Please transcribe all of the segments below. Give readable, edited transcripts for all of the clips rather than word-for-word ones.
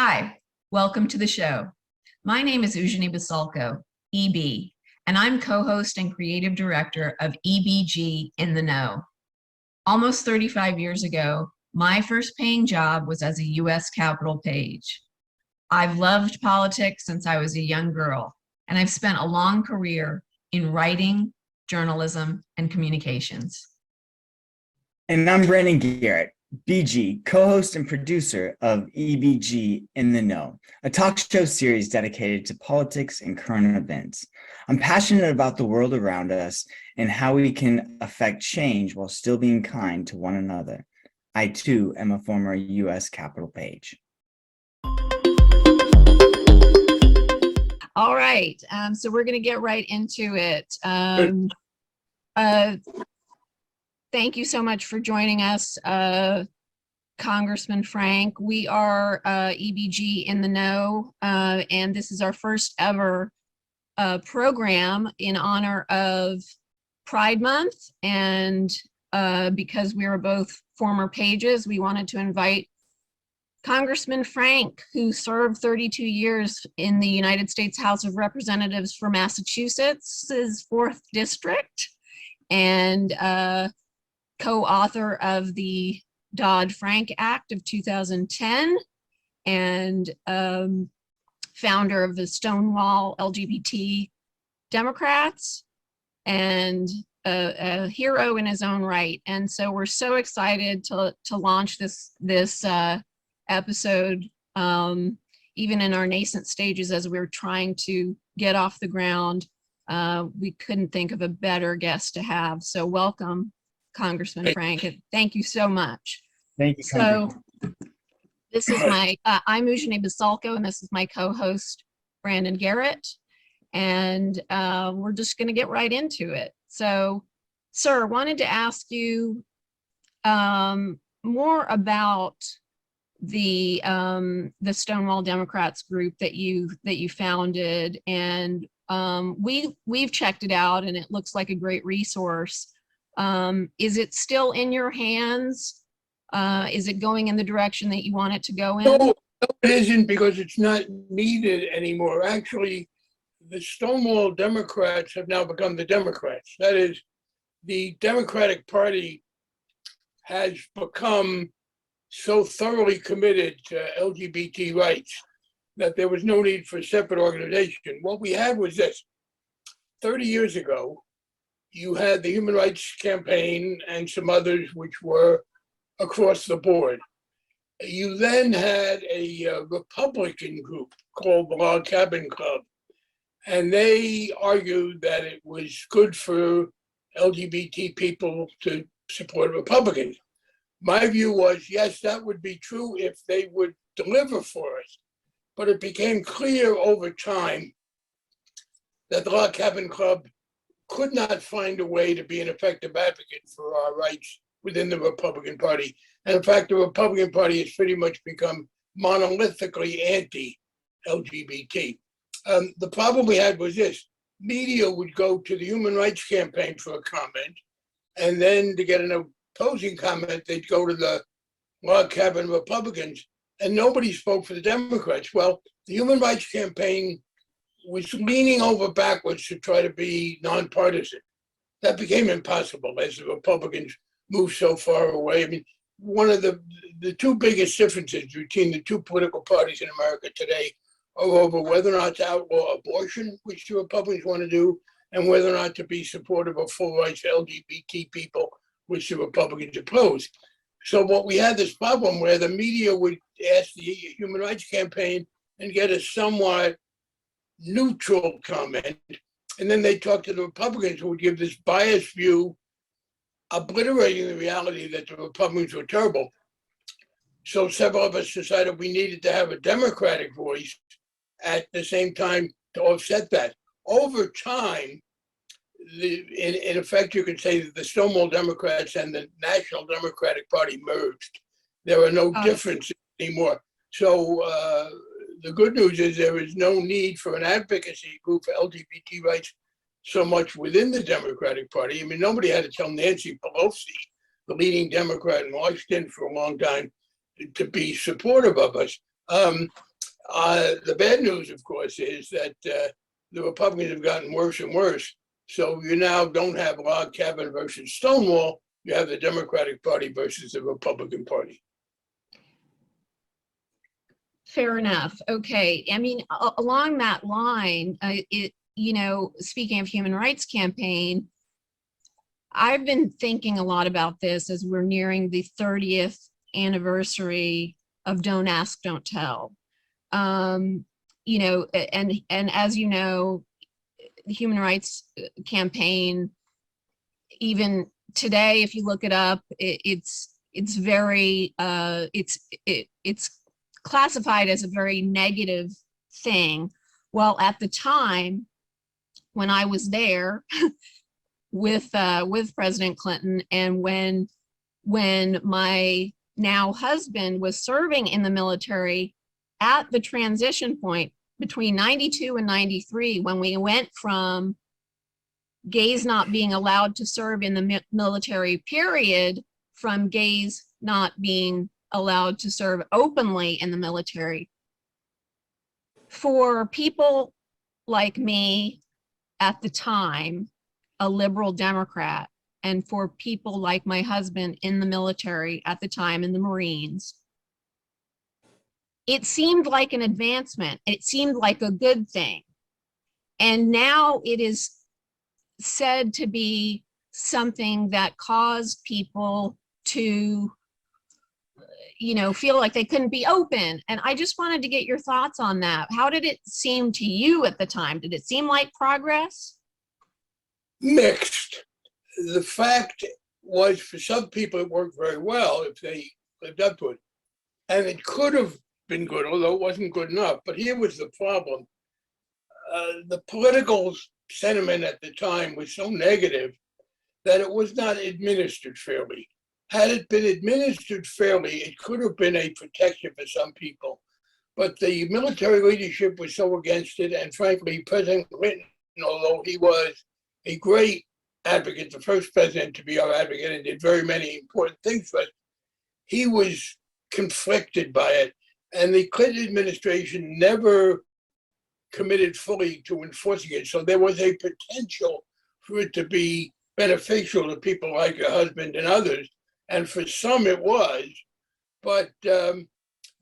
Hi, welcome to the show. My name is Eugenie Basalko, EB, and I'm co-host and creative director of EBG in the Know. Almost 35 years ago, my first paying job was as a U.S. Capitol page. I've loved politics since I was a young girl, and I've spent a long career in writing, journalism, and communications. And I'm Brandon Garrett, BG, co-host and producer of EBG in the Know, a talk show series dedicated to politics and current events. I'm passionate about the world around us and how we can affect change while still being kind to one another. I too am a former U.S. Capitol page. All right, so we're going to get right into it. Thank you so much for joining us, Congressman Frank. We are EBG in the Know, and this is our first ever program in honor of Pride Month. And because we are both former pages, we wanted to invite Congressman Frank, who served 32 years in the United States House of Representatives for Massachusetts' 4th District, and co-author of the Dodd-Frank Act of 2010, and founder of the Stonewall LGBT Democrats, and a hero in his own right. And so we're so excited to launch this episode, even in our nascent stages as we're trying to get off the ground. We couldn't think of a better guest to have. So welcome, Congressman Frank, and thank you so much. Thank you. So this is I'm Eugenie Basalko, and this is my co-host, Brandon Garrett, and we're just gonna get right into it. So, sir, wanted to ask you more about the Stonewall Democrats group that you founded, and we've checked it out, and it looks like a great resource. Is it still in your hands? Is it going in the direction that you want it to go in? No, it isn't, because it's not needed anymore. Actually, the Stonewall Democrats have now become the Democrats. That is, the Democratic Party has become so thoroughly committed to LGBT rights that there was no need for a separate organization. What we had was this: 30 years ago, you had the Human Rights Campaign and some others which were across the board. You then had a Republican group called the Log Cabin Club, and they argued that it was good for LGBT people to support Republicans. My view was, yes, that would be true if they would deliver for us. But it became clear over time that the Log Cabin Club could not find a way to be an effective advocate for our rights within the Republican Party. And in fact, the Republican Party has pretty much become monolithically anti-LGBT. The problem we had was this: media would go to the Human Rights Campaign for a comment, and then to get an opposing comment, they'd go to the Log Cabin Republicans, and nobody spoke for the Democrats. Well, the Human Rights Campaign was leaning over backwards to try to be nonpartisan. That became impossible as the Republicans moved so far away. I mean, one of the two biggest differences between the two political parties in America today are over whether or not to outlaw abortion, which the Republicans want to do, and whether or not to be supportive of full rights LGBT people, which the Republicans oppose. So what we had this problem where the media would ask the Human Rights Campaign and get a somewhat neutral comment, and then they talk to the Republicans, who would give this biased view, obliterating the reality that the Republicans were terrible. So several of us decided we needed to have a Democratic voice at the same time to offset that. Over time, in effect, you could say that the Stonewall Democrats and the National Democratic Party merged. There are no differences anymore. So the good news is there is no need for an advocacy group for LGBT rights so much within the Democratic Party. I mean, nobody had to tell Nancy Pelosi, the leading Democrat in Washington for a long time, to be supportive of us. The bad news, of course, is that the Republicans have gotten worse and worse. So you now don't have log cabin versus Stonewall. You have the Democratic Party versus the Republican Party. Fair enough. Okay. I mean, along that line, speaking of human rights campaign, I've been thinking a lot about this as we're nearing the 30th anniversary of Don't Ask, Don't Tell. And as you know, the human rights campaign, even today, if you look it up, it's classified as a very negative thing. Well, at the time when I was there with President Clinton, and when my now husband was serving in the military at the transition point between 92 and 93, when we went from gays not being allowed to serve in the military period, from gays not being allowed to serve openly in the military. For people like me at the time, a liberal Democrat, and for people like my husband in the military at the time in the Marines, it seemed like an advancement. It seemed like a good thing. And now it is said to be something that caused people to feel like they couldn't be open. And I just wanted to get your thoughts on that. How did it seem to you at the time? Did it seem like progress? Mixed. The fact was, for some people, it worked very well if they lived up to it. And it could have been good, although it wasn't good enough. But here was the problem. The political sentiment at the time was so negative that it was not administered fairly. Had it been administered fairly, it could have been a protection for some people. But the military leadership was so against it, and frankly, President Clinton, although he was a great advocate, the first president to be our advocate and did very many important things for us, he was conflicted by it. And the Clinton administration never committed fully to enforcing it. So there was a potential for it to be beneficial to people like your husband and others. And for some it was, but the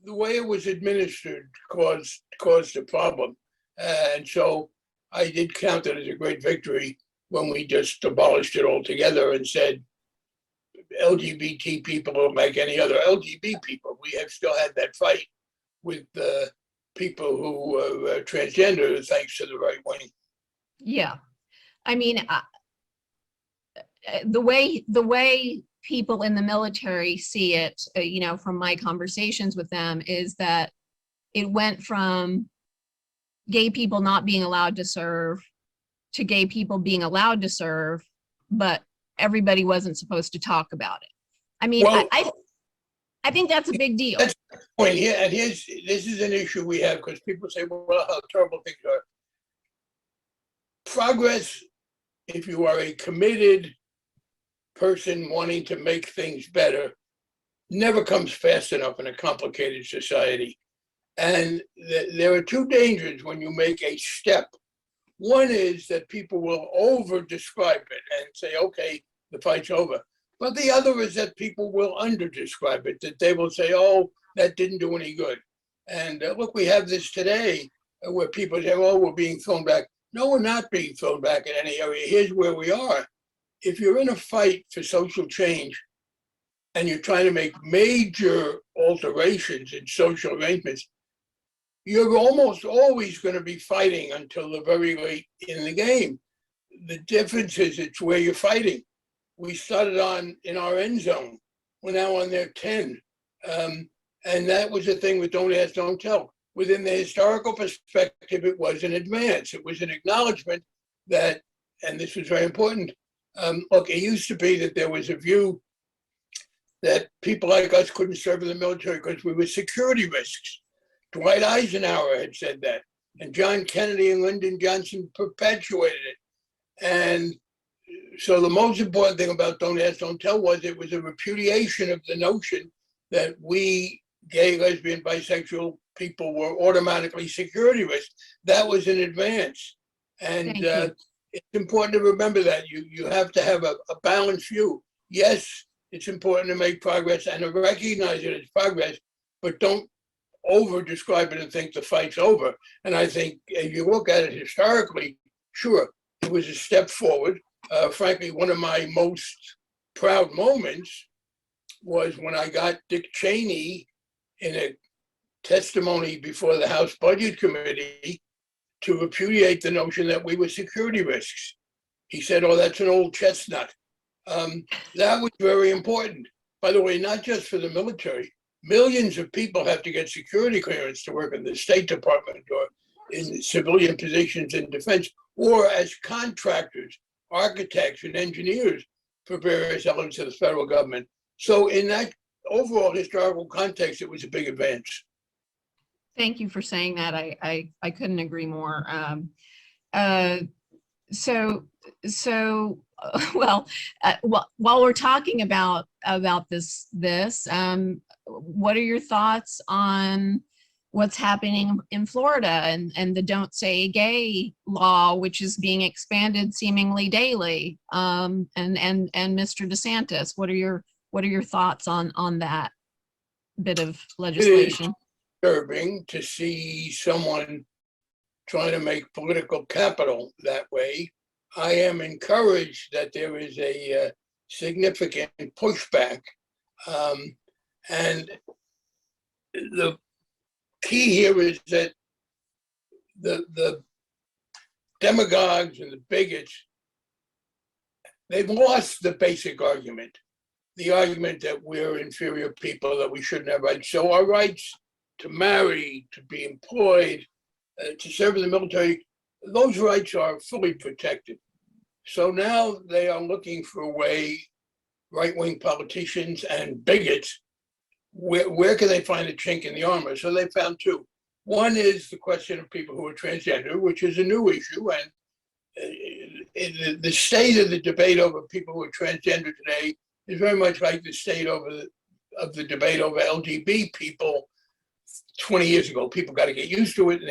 way it was administered caused a problem. And so I did count it as a great victory when we just abolished it altogether and said, LGBT people are like any other LGBT people. We have still had that fight with the people who were transgender, thanks to the right wing. Yeah. I mean, the way people in the military see it, from my conversations with them, is that it went from gay people not being allowed to serve to gay people being allowed to serve, but everybody wasn't supposed to talk about it. I mean, well, I think that's a big deal. That's the point here, and this is an issue we have, because people say, well, how terrible things are. Progress, if you are a committed person wanting to make things better, never comes fast enough in a complicated society. And there are two dangers when you make a step. One is that people will over-describe it and say, okay, the fight's over. But the other is that people will under-describe it, that they will say, oh, that didn't do any good. And look, we have this today where people say, oh, we're being thrown back. No, we're not being thrown back in any area. Here's where we are. If you're in a fight for social change and you're trying to make major alterations in social arrangements, you're almost always going to be fighting until the very late in the game. The difference is it's where you're fighting. We started in our end zone. We're now on their 10. And that was the thing with Don't Ask, Don't Tell. Within the historical perspective, it was an advance. It was an acknowledgement that, and this was very important, look, it used to be that there was a view that people like us couldn't serve in the military because we were security risks. Dwight Eisenhower had said that, and John Kennedy and Lyndon Johnson perpetuated it. And so the most important thing about Don't Ask, Don't Tell was it was a repudiation of the notion that we, gay, lesbian, bisexual people were automatically security risks. That was in advance. And Thank you. it's important to remember that you have to have a balanced view. Yes, it's important to make progress and to recognize it as progress, but don't over describe it and think the fight's over. And I think if you look at it historically, sure, it was a step forward. Frankly, one of my most proud moments was when I got Dick Cheney in a testimony before the House Budget Committee to repudiate the notion that we were security risks. He said, oh, that's an old chestnut. That was very important. By the way, not just for the military. Millions of people have to get security clearance to work in the State Department or in civilian positions in defense, or as contractors, architects, and engineers for various elements of the federal government. So in that overall historical context, it was a big advance. Thank you for saying that. I couldn't agree more. Well, while we're talking about this, what are your thoughts on what's happening in Florida and the Don't Say Gay law, which is being expanded seemingly daily? And Mr. DeSantis, what are your thoughts on that bit of legislation? Disturbing to see someone trying to make political capital that way. I am encouraged that there is a significant pushback. And the key here is that the demagogues and the bigots, they've lost the basic argument, the argument that we're inferior people, that we shouldn't have rights. So our rights to marry, to be employed, to serve in the military, those rights are fully protected. So now they are looking for a way, right-wing politicians and bigots, where can they find a chink in the armor? So they found two. One is the question of people who are transgender, which is a new issue. And the state of the debate over people who are transgender today is very much like the state of the debate over LGBT people 20 years ago. People got to get used to it,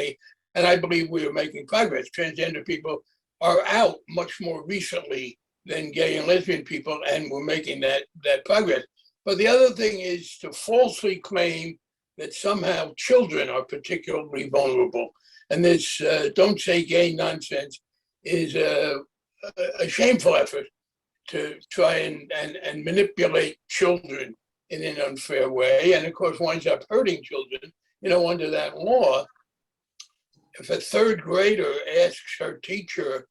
and I believe we are making progress. Transgender people are out much more recently than gay and lesbian people, and we're making that progress. But the other thing is to falsely claim that somehow children are particularly vulnerable. And this Don't Say Gay nonsense is a shameful effort to try and manipulate children in an unfair way, and of course winds up hurting children. You know, under that law, if a third grader asks her teacher,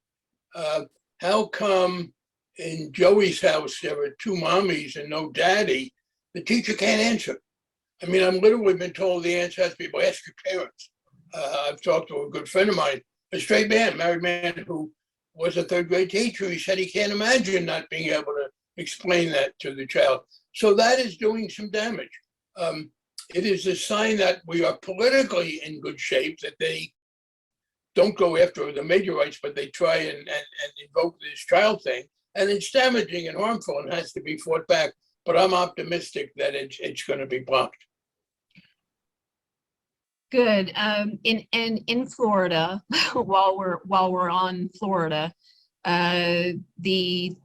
how come in Joey's house there are two mommies and no daddy, the teacher can't answer. I mean, I've literally been told the answer has to be, well, ask your parents. I've talked to a good friend of mine, a straight man, married man, who was a third grade teacher. He said he can't imagine not being able to explain that to the child. So that is doing some damage. It is a sign that we are politically in good shape, that they don't go after the major rights, but they try and invoke this child thing. And it's damaging and harmful and has to be fought back. But I'm optimistic that it's going to be blocked. Good. In Florida, while we're on Florida, the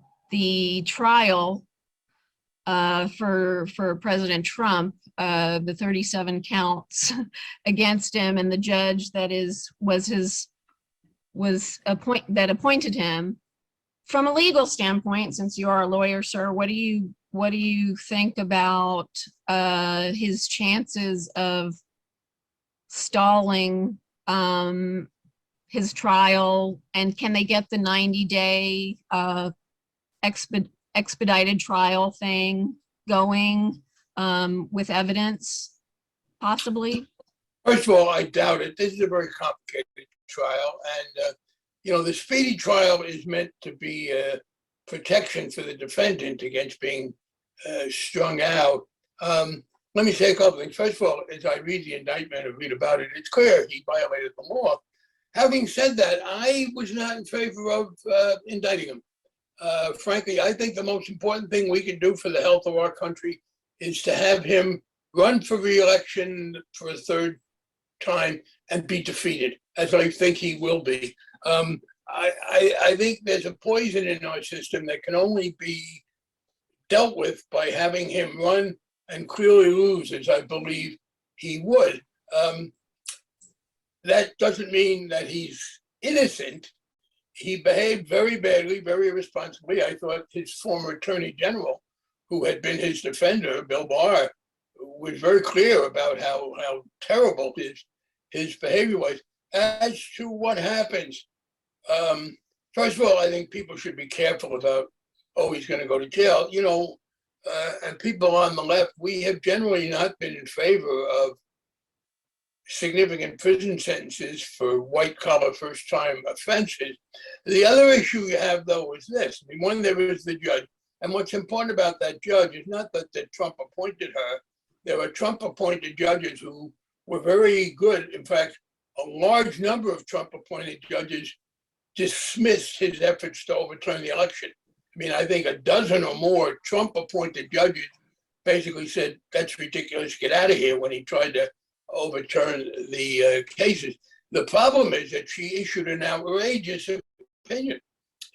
trial for President Trump, the 37 counts against him, and the judge that appointed him. From a legal standpoint, since you are a lawyer, sir, what do you think about his chances of stalling his trial, and can they get the 90-day expedited trial thing going with evidence, possibly? First of all, I doubt it. This is a very complicated trial, and the speedy trial is meant to be a protection for the defendant against being strung out. Let me say a couple things. First of all, as I read the indictment and read about it, it's clear he violated the law. Having said that, I was not in favor of indicting him. Frankly, I think the most important thing we can do for the health of our country is to have him run for re-election for a third time and be defeated, as I think he will be. I think there's a poison in our system that can only be dealt with by having him run and clearly lose, as I believe he would. That doesn't mean that he's innocent. He behaved very badly, very irresponsibly. I thought his former attorney general, who had been his defender, Bill Barr, was very clear about how terrible his behavior was. As to what happens, first of all, I think people should be careful about, oh, he's going to go to jail. You know, and people on the left, we have generally not been in favor of significant prison sentences for white-collar first-time offenses. The other issue you have, though, is this. I mean, one, there is the judge. And what's important about that judge is not that Trump appointed her. There were Trump-appointed judges who were very good. In fact, a large number of Trump-appointed judges dismissed his efforts to overturn the election. I mean, I think a dozen or more Trump-appointed judges basically said, that's ridiculous, get out of here, when he tried to overturn the cases. The problem is that she issued an outrageous opinion.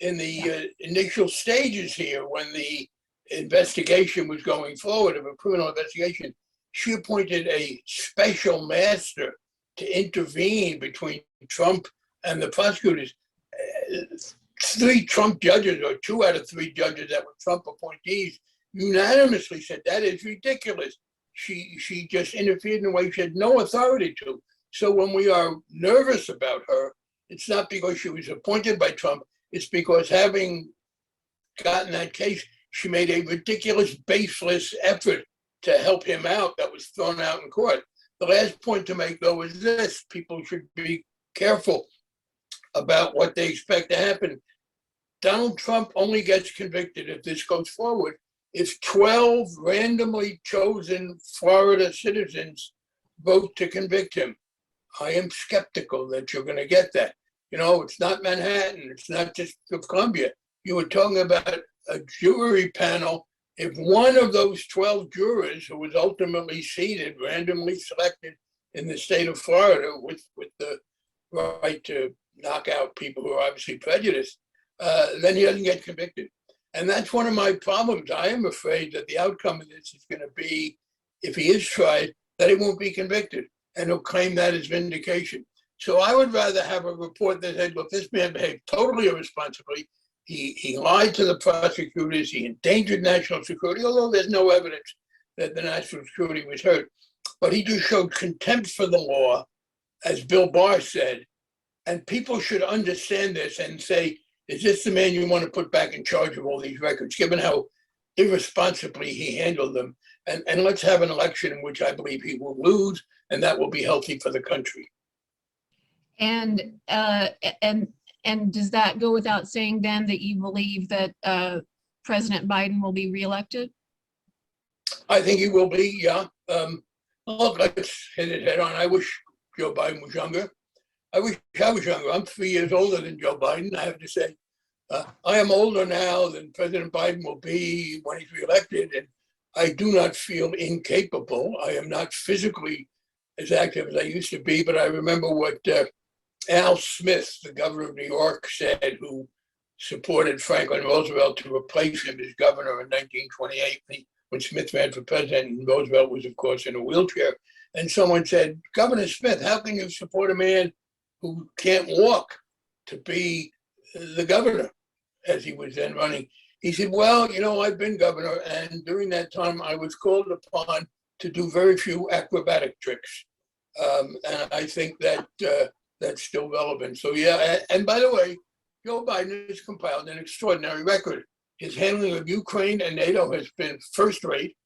In the initial stages here, when the investigation was going forward of a criminal investigation, she appointed a special master to intervene between Trump and the prosecutors. 3 Trump judges, or 2 out of 3 judges that were Trump appointees, unanimously said that is ridiculous. She just interfered in a way she had no authority to. So when we are nervous about her, it's not because she was appointed by Trump, it's because having gotten that case, she made a ridiculous, baseless effort to help him out that was thrown out in court. The last point to make, though, is this. People should be careful about what they expect to happen. Donald Trump only gets convicted if this goes forward if 12 randomly chosen Florida citizens vote to convict him. I am skeptical that you're going to get that. You know, it's not Manhattan. It's not just of Columbia. You were talking about a jury panel. If one of those 12 jurors who was ultimately seated, randomly selected in the state of Florida with the right to knock out people who are obviously prejudiced, then he doesn't get convicted. And that's one of my problems. I am afraid that the outcome of this is going to be, if he is tried, that he won't be convicted, and he'll claim that as vindication. So I would rather have a report that said, look, this man behaved totally irresponsibly. He lied to the prosecutors. He endangered national security, although there's no evidence that the national security was hurt. But he just showed contempt for the law, as Bill Barr said. And people should understand this and say, is this the man you want to put back in charge of all these records, given how irresponsibly he handled them? And let's have an election in which I believe he will lose, and that will be healthy for the country. And does that go without saying then that you believe that President Biden will be reelected? I think he will be, yeah. Look, let's hit it head on. I wish Joe Biden was younger. I wish I was younger. I'm 3 years older than Joe Biden, I have to say. I am older now than President Biden will be when he's reelected, and I do not feel incapable. I am not physically as active as I used to be, but I remember what Al Smith, the governor of New York, said, who supported Franklin Roosevelt to replace him as governor in 1928 when Smith ran for president, and Roosevelt was, of course, in a wheelchair. And someone said, Governor Smith, how can you support a man who can't walk to be the governor, as he was then running? He said, well, you know, I've been governor, and during that time I was called upon to do very few acrobatic tricks. And I think that that's still relevant. So yeah, and by the way, Joe Biden has compiled an extraordinary record. His handling of Ukraine and NATO has been first rate,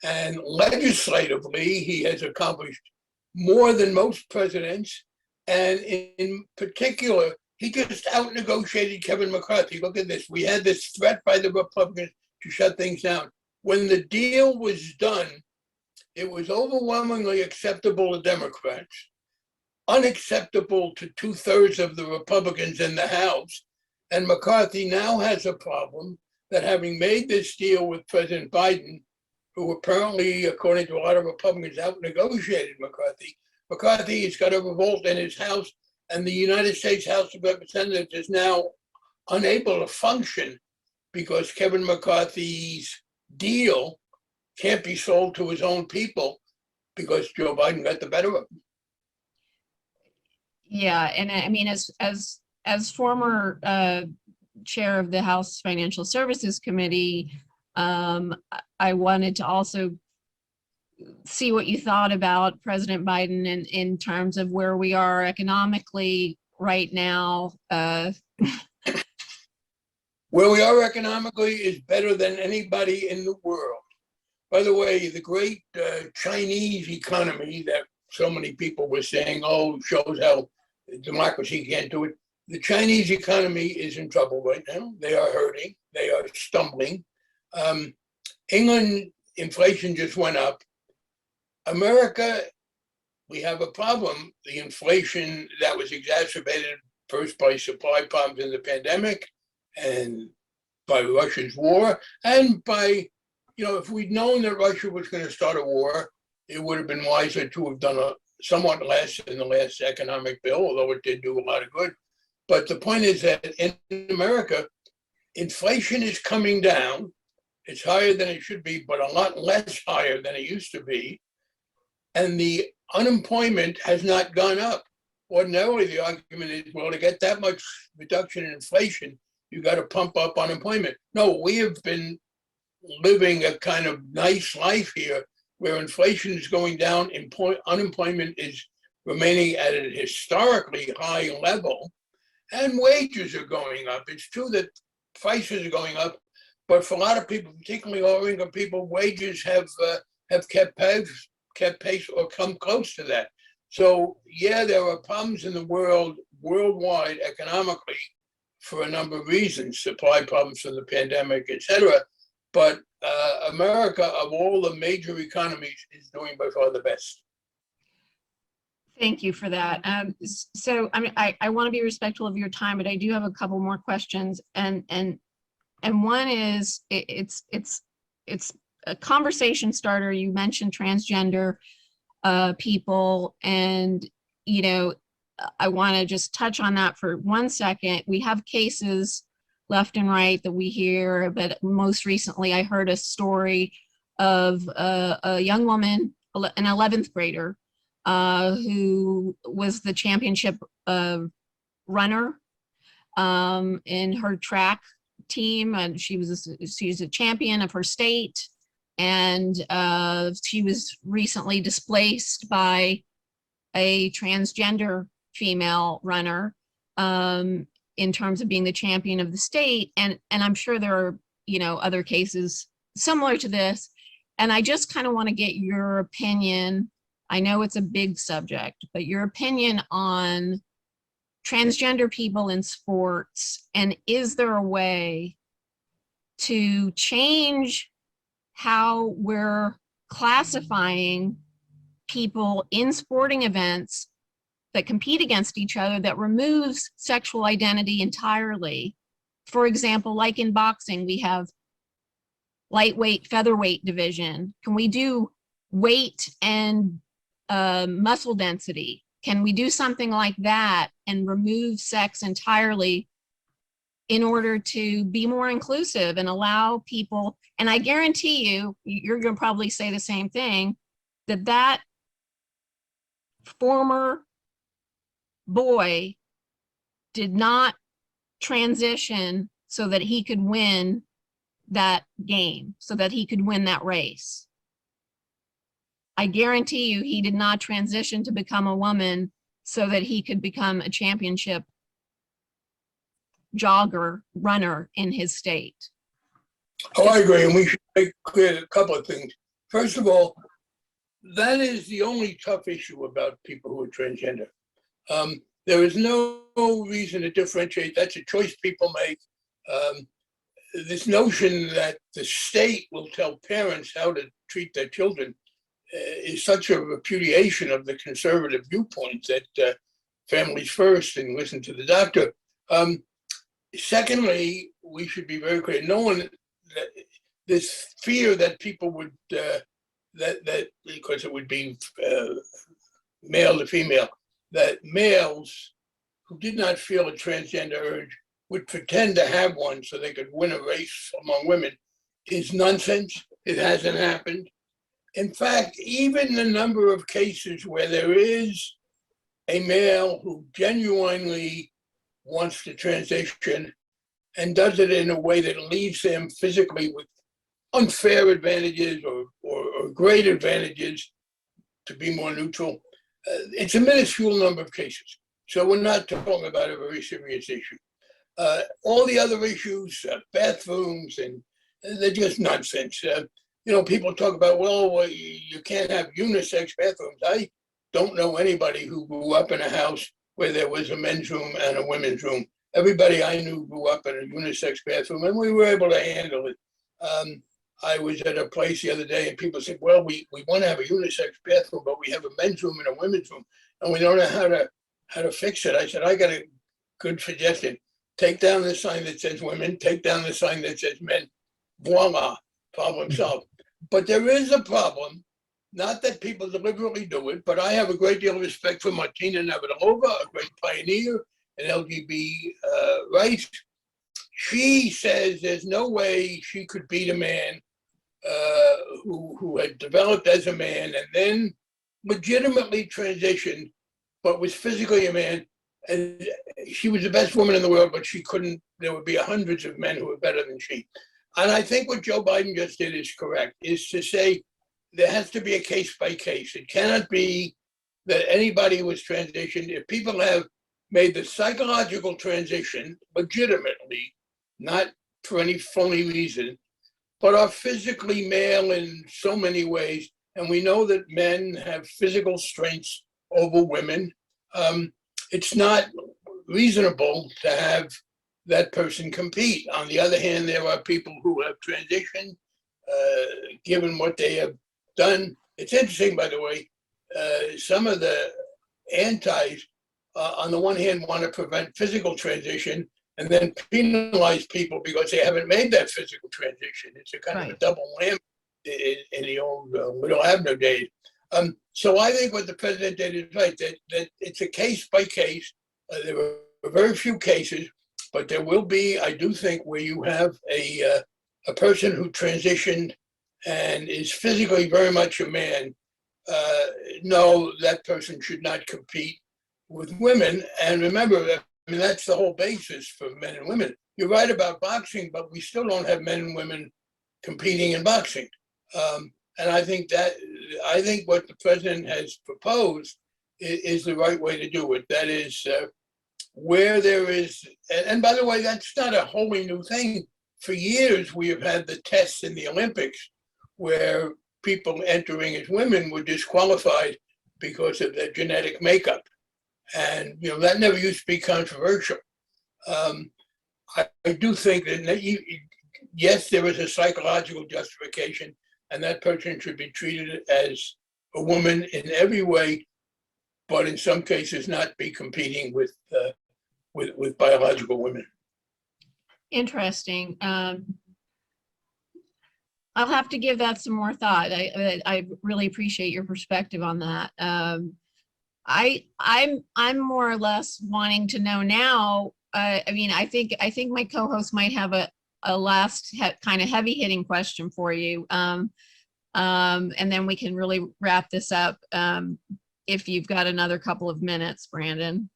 and legislatively he has accomplished more than most presidents. And in particular, he just out-negotiated Kevin McCarthy. Look at this. We had this threat by the Republicans to shut things down. When the deal was done, it was overwhelmingly acceptable to Democrats, unacceptable to 2/3 of the Republicans in the House. And McCarthy now has a problem that, having made this deal with President Biden, who apparently, according to a lot of Republicans, out-negotiated McCarthy, McCarthy has got a revolt in his House, and the United States House of Representatives is now unable to function because Kevin McCarthy's deal can't be sold to his own people because Joe Biden got the better of him. Yeah, and I mean, as former chair of the House Financial Services Committee, I wanted to also see what you thought about President Biden in terms of where we are economically right now. Where we are economically is better than anybody in the world. By the way, the great Chinese economy that so many people were saying, oh, shows how democracy can't do it. The Chinese economy is in trouble right now. They are hurting. They are stumbling. England, inflation just went up. America, we have a problem. The inflation that was exacerbated first by supply problems in the pandemic and by Russia's war, and by, if we'd known that Russia was going to start a war, it would have been wiser to have done somewhat less in the last economic bill, although it did do a lot of good. But the point is that in America, inflation is coming down. It's higher than it should be, but a lot less higher than it used to be. And the unemployment has not gone up. Ordinarily, the argument is, well, to get that much reduction in inflation, you got to pump up unemployment. No, we have been living a kind of nice life here where inflation is going down, unemployment is remaining at a historically high level, and wages are going up. It's true that prices are going up, but for a lot of people, particularly lower income people, wages have kept pace or come close to that. So yeah, there are problems in the world, worldwide, economically, for a number of reasons, supply problems from the pandemic, et cetera. But America, of all the major economies, is doing by far the best. Thank you for that. So I mean, I want to be respectful of your time, but I do have a couple more questions. And one is, it's a conversation starter. You mentioned transgender people, and I want to just touch on that for 1 second. We have cases left and right that we hear, but most recently I heard a story of a young woman, an 11th grader, who was the championship runner in her track team, and she's a champion of her state, and she was recently displaced by a transgender female runner in terms of being the champion of the state, and I'm sure there are other cases similar to this, and I just kind of want to get your opinion. I know it's a big subject, but your opinion on transgender people in sports, and is there a way to change how we're classifying people in sporting events that compete against each other that removes sexual identity entirely? For example, like in boxing, we have lightweight, featherweight division. Can we do weight and muscle density? Can we do something like that and remove sex entirely in order to be more inclusive and allow people? And I guarantee you're going to probably say the same thing, that former boy did not transition so that he could win that game, so that he could win that race. I guarantee you he did not transition to become a woman so that he could become a championship jogger, runner in his state. Oh, I agree. And we should make clear a couple of things. First of all, that is the only tough issue about people who are transgender. There is no reason to differentiate. That's a choice people make. This notion that the state will tell parents how to treat their children is such a repudiation of the conservative viewpoint that families first and listen to the doctor. Secondly, we should be very clear. No one, this fear that people would, that because it would be male to female, that males who did not feel a transgender urge would pretend to have one so they could win a race among women is nonsense. It hasn't happened. In fact, even the number of cases where there is a male who genuinely wants to transition and does it in a way that leaves them physically with unfair advantages or great advantages, to be more neutral, it's a minuscule number of cases. So we're not talking about a very serious issue. All the other issues, bathrooms, and they're just nonsense. People talk about, well, you can't have unisex bathrooms. I don't know anybody who grew up in a house where there was a men's room and a women's room. Everybody I knew grew up in a unisex bathroom, and we were able to handle it. I was at a place the other day, and people said, well, we want to have a unisex bathroom, but we have a men's room and a women's room, and we don't know how to fix it. I said, I got a good suggestion. Take down the sign that says women, take down the sign that says men. Voila, problem solved. But there is a problem, not that people deliberately do it, but I have a great deal of respect for Martina Navratilova, a great pioneer in LGBT rights. She says there's no way she could beat a man who had developed as a man and then legitimately transitioned, but was physically a man. And she was the best woman in the world, but she couldn't, there would be hundreds of men who were better than she. And I think what Joe Biden just did is correct, is to say there has to be a case by case. It cannot be that anybody who was transitioned, if people have made the psychological transition legitimately, not for any phony reason, but are physically male in so many ways, and we know that men have physical strengths over women, it's not reasonable to have that person compete. On the other hand, there are people who have transitioned, given what they have done. It's interesting, by the way, some of the antis, on the one hand, want to prevent physical transition and then penalize people because they haven't made that physical transition. It's a kind of a double whammy in the old Little Abner days. So I think what the president did is right, that it's a case by case. There are very few cases, but there will be, I do think, where you have a person who transitioned and is physically very much a man. No, that person should not compete with women. And remember, that's the whole basis for men and women. You're right about boxing, but we still don't have men and women competing in boxing. And I think what the president has proposed is the right way to do it. That is where there is, and by the way, that's not a wholly new thing. For years, we have had the tests in the Olympics where people entering as women were disqualified because of their genetic makeup. And, that never used to be controversial. I do think that, yes, there is a psychological justification, and that person should be treated as a woman in every way, but in some cases not be competing with biological women. Interesting. I'll have to give that some more thought. I really appreciate your perspective on that. I'm more or less wanting to know now. I think my co-host might have a last kind of heavy hitting question for you. And then we can really wrap this up if you've got another couple of minutes, Brandon.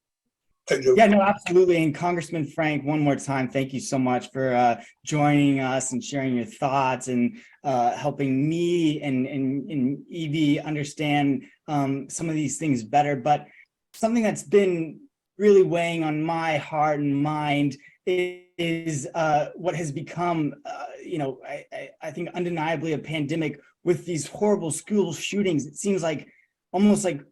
Yeah, no, absolutely. And Congressman Frank, one more time, thank you so much for joining us and sharing your thoughts and helping me and Evie understand some of these things better. But something that's been really weighing on my heart and mind is what has become, I think undeniably a pandemic with these horrible school shootings. It seems like almost like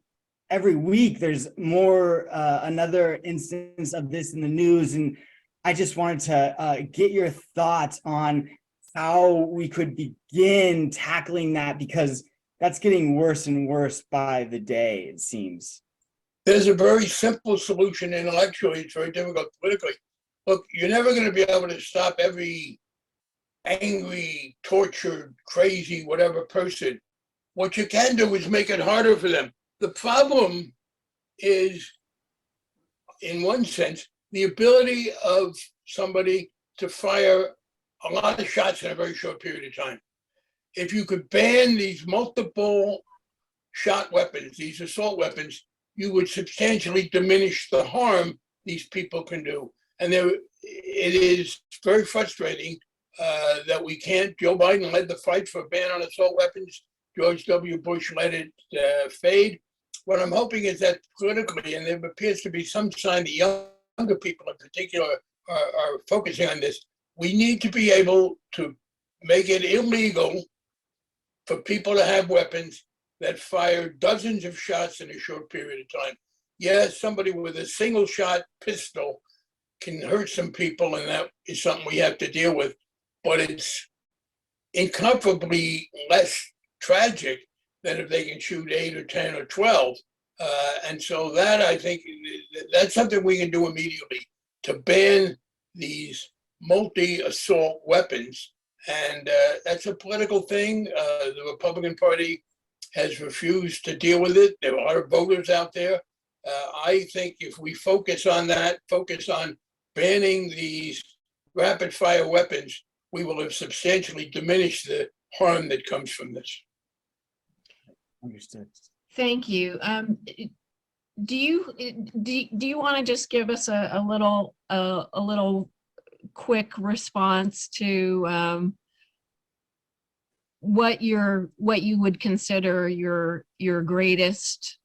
every week there's more, another instance of this in the news. And I just wanted to get your thoughts on how we could begin tackling that, because that's getting worse and worse by the day, it seems. There's a very simple solution intellectually. It's very difficult politically. Look, you're never going to be able to stop every angry, tortured, crazy, whatever person. What you can do is make it harder for them. The problem is, in one sense, the ability of somebody to fire a lot of shots in a very short period of time. If you could ban these multiple shot weapons, these assault weapons, you would substantially diminish the harm these people can do. And it is very frustrating that we can't. Joe Biden led the fight for a ban on assault weapons. George W. Bush let it fade. What I'm hoping is that politically, and there appears to be some sign that younger people in particular are focusing on this, we need to be able to make it illegal for people to have weapons that fire dozens of shots in a short period of time. Yes, somebody with a single shot pistol can hurt some people, and that is something we have to deal with, but it's incomparably less tragic than if they can shoot 8 or 10 or 12. And so that, I think, that's something we can do immediately, to ban these multi-assault weapons. And that's a political thing. The Republican Party has refused to deal with it. There are a lot of voters out there. I think if we focus on that, focus on banning these rapid fire weapons, we will have substantially diminished the harm that comes from this. Understood. Thank you. Do you want to just give us a little quick response to what you would consider your greatest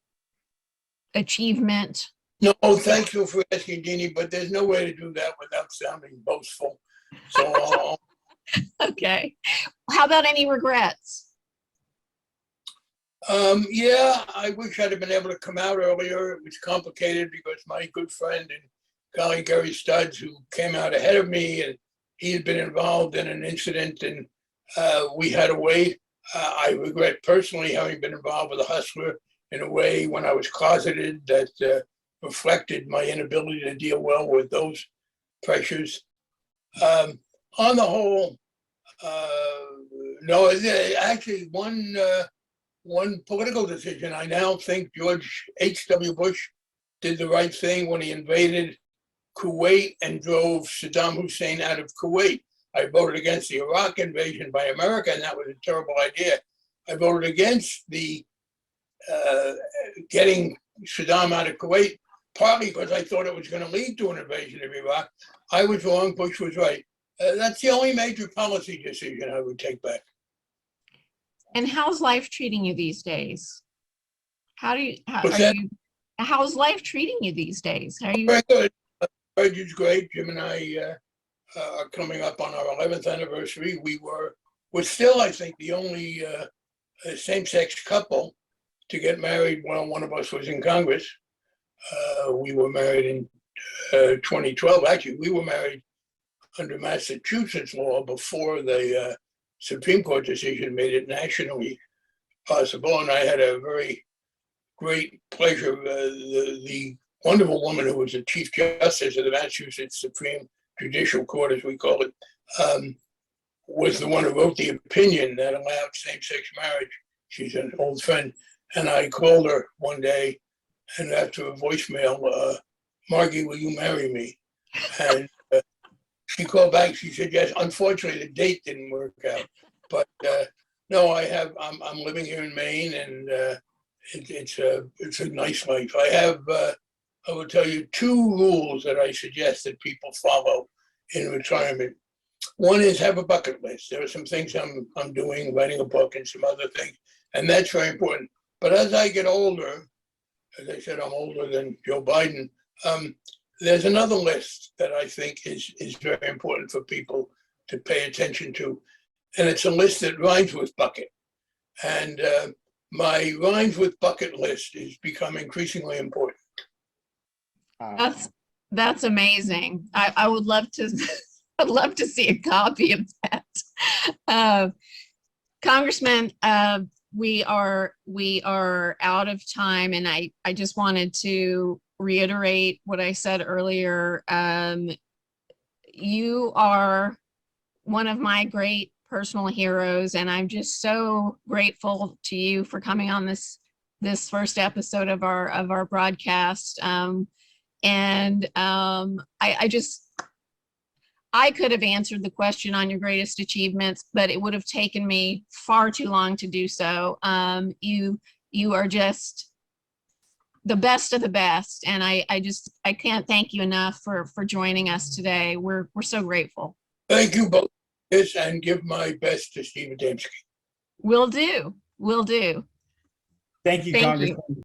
achievement? No, thank you for asking, Jeannie, but there's no way to do that without sounding boastful. So, Okay. How about any regrets? yeah, I wish I'd have been able to come out earlier. It was complicated because my good friend and colleague Gary Studs, who came out ahead of me, and he had been involved in an incident, and we had to wait. I regret personally having been involved with a hustler in a way when I was closeted that reflected my inability to deal well with those pressures. On the whole, no, actually one political decision. I now think George H.W. Bush did the right thing when he invaded Kuwait and drove Saddam Hussein out of Kuwait. I voted against the Iraq invasion by America, and that was a terrible idea. I voted against the getting Saddam out of Kuwait, partly because I thought it was going to lead to an invasion of Iraq. I was wrong. Bush was right. That's the only major policy decision I would take back. And how's life treating you these days? What's How's life treating you these days? How are you? Very good. Marriage is great. Jim and I are coming up on our 11th anniversary. We're still, I think, the only same-sex couple to get married while one of us was in Congress. We were married in 2012. Actually, we were married under Massachusetts law before the Supreme Court decision made it nationally possible. And I had a very great pleasure. The wonderful woman who was the Chief Justice of the Massachusetts Supreme Judicial Court, as we call it, was the one who wrote the opinion that allowed same-sex marriage. She's an old friend. And I called her one day, and after a voicemail, Margie, will you marry me? And she called back. She said yes. Unfortunately, the date didn't work out. But no, I'm living here in Maine, and it's a nice life. I will tell you 2 rules that I suggest that people follow in retirement. One is have a bucket list. There are some things I'm doing, writing a book and some other things, and that's very important. But as I get older, as I said, I'm older than Joe Biden, there's another list that I think is very important for people to pay attention to. And it's a list that rhymes with bucket. And my rhymes with bucket list is become increasingly important. That's amazing. I would love to I'd love to see a copy of that. Congressman, we are out of time, and I just wanted to reiterate what I said earlier. You are one of my great personal heroes, and I'm just so grateful to you for coming on this this first episode of our broadcast. I could have answered the question on your greatest achievements, but it would have taken me far too long to do so. You are just the best of the best, and I can't thank you enough for joining us today. We're so grateful. Thank you both. Yes, and give my best to Steve Adamski. Will do. Will do. Thank you, Thank you. Congressman.